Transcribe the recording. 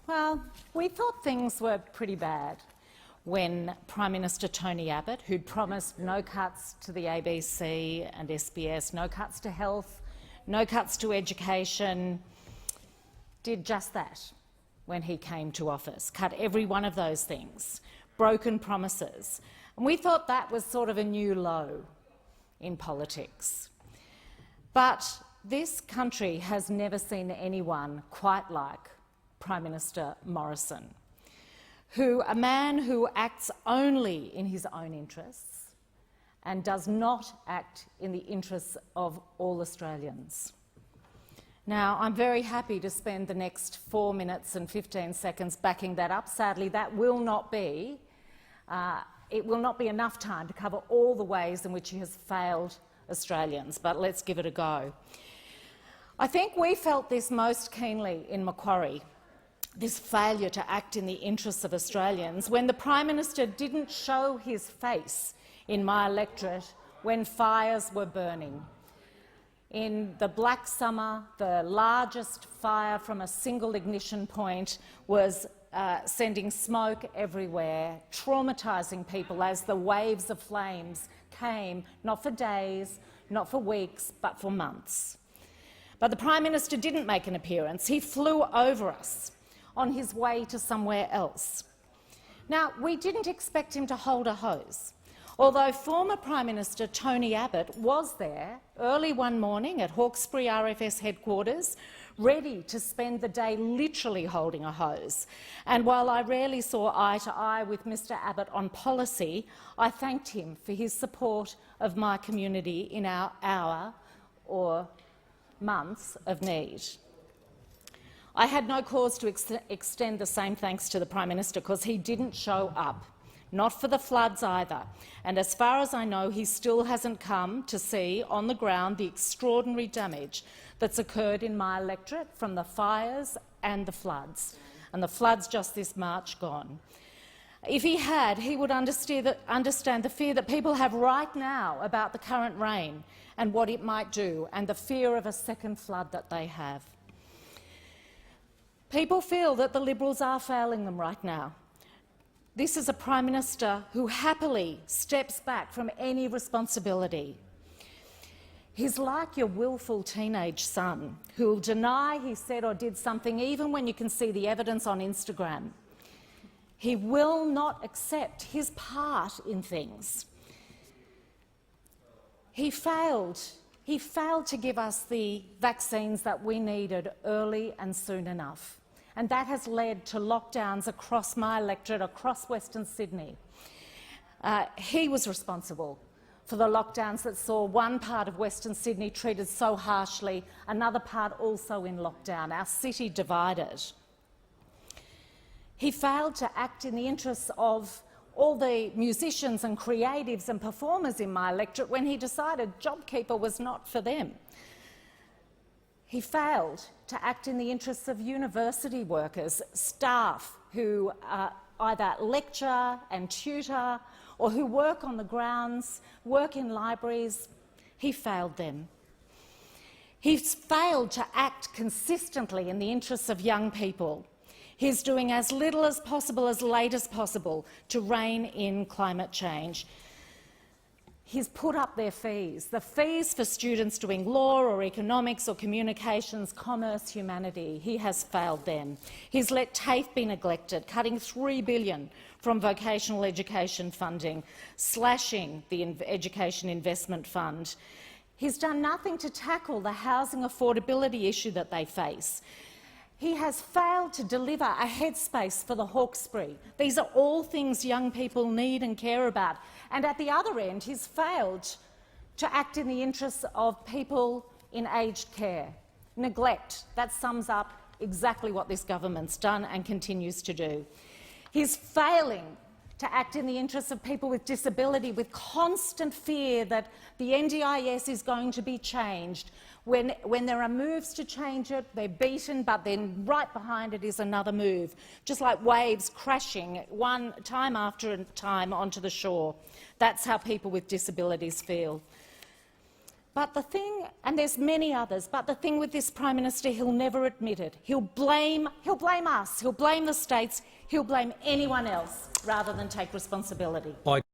Well, we thought things were pretty bad when Prime Minister Tony Abbott, who'd promised no cuts to the ABC and SBS, no cuts to health, no cuts to education, did just that when he came to office, cut every one of those things, broken promises. And we thought that was sort of a new low in politics. But this country has never seen anyone quite like Prime Minister Morrison, a man who acts only in his own interests and does not act in the interests of all Australians. Now, I'm very happy to spend the next 4 minutes and 15 seconds backing that up. Sadly, that will not be, it will not be enough time to cover all the ways in which he has failed Australians, but let's give it a go. I think we felt this most keenly in Macquarie, this failure to act in the interests of Australians, when the Prime Minister didn't show his face in my electorate when fires were burning. In the Black Summer, the largest fire from a single ignition point was sending smoke everywhere, traumatising people as the waves of flames came, not for days, not for weeks, but for months. But the Prime Minister didn't make an appearance. He flew over us on his way to somewhere else. Now, we didn't expect him to hold a hose, although former Prime Minister Tony Abbott was there early one morning at Hawkesbury RFS headquarters, ready to spend the day literally holding a hose. And while I rarely saw eye to eye with Mr Abbott on policy, I thanked him for his support of my community in our hour or months of need. I had no cause to extend the same thanks to the Prime Minister because he didn't show up, not for the floods either. And as far as I know, he still hasn't come to see on the ground the extraordinary damage that's occurred in my electorate from the fires and the floods. And the floods just this March gone. If he had, he would understand the fear that people have right now about the current rain and what it might do, and the fear of a second flood that they have. People feel that the Liberals are failing them right now. This is a Prime Minister who happily steps back from any responsibility. He's like your willful teenage son who will deny he said or did something even when you can see the evidence on Instagram. He will not accept his part in things. He failed to give us the vaccines that we needed early and soon enough. And that has led to lockdowns across my electorate, across Western Sydney. He was responsible for the lockdowns that saw one part of Western Sydney treated so harshly, another part also in lockdown, our city divided. He failed to act in the interests of all the musicians and creatives and performers in my electorate when he decided JobKeeper was not for them. He failed to act in the interests of university workers, staff who either lecture and tutor or who work on the grounds, work in libraries. He failed them. He's failed to act consistently in the interests of young people. He's doing as little as possible, as late as possible, to rein in climate change. He's put up their fees, the fees for students doing law or economics or communications, commerce, humanity. He has failed them. He's let TAFE be neglected, cutting $3 billion from vocational education funding, slashing the Education Investment Fund. He's done nothing to tackle the housing affordability issue that they face. He has failed to deliver a headspace for the Hawkesbury. These are all things young people need and care about. And at the other end, he's failed to act in the interests of people in aged care. Neglect. That sums up exactly what this government's done and continues to do. He's failing to act in the interests of people with disability, with constant fear that the NDIS is going to be changed. When there are moves to change it, they're beaten, but then right behind it is another move, just like waves crashing one time after time onto the shore. That's how people with disabilities feel. But the thing, and there's many others, but the thing with this Prime Minister, he'll never admit it. He'll blame us, he'll blame the states, he'll blame anyone else rather than take responsibility.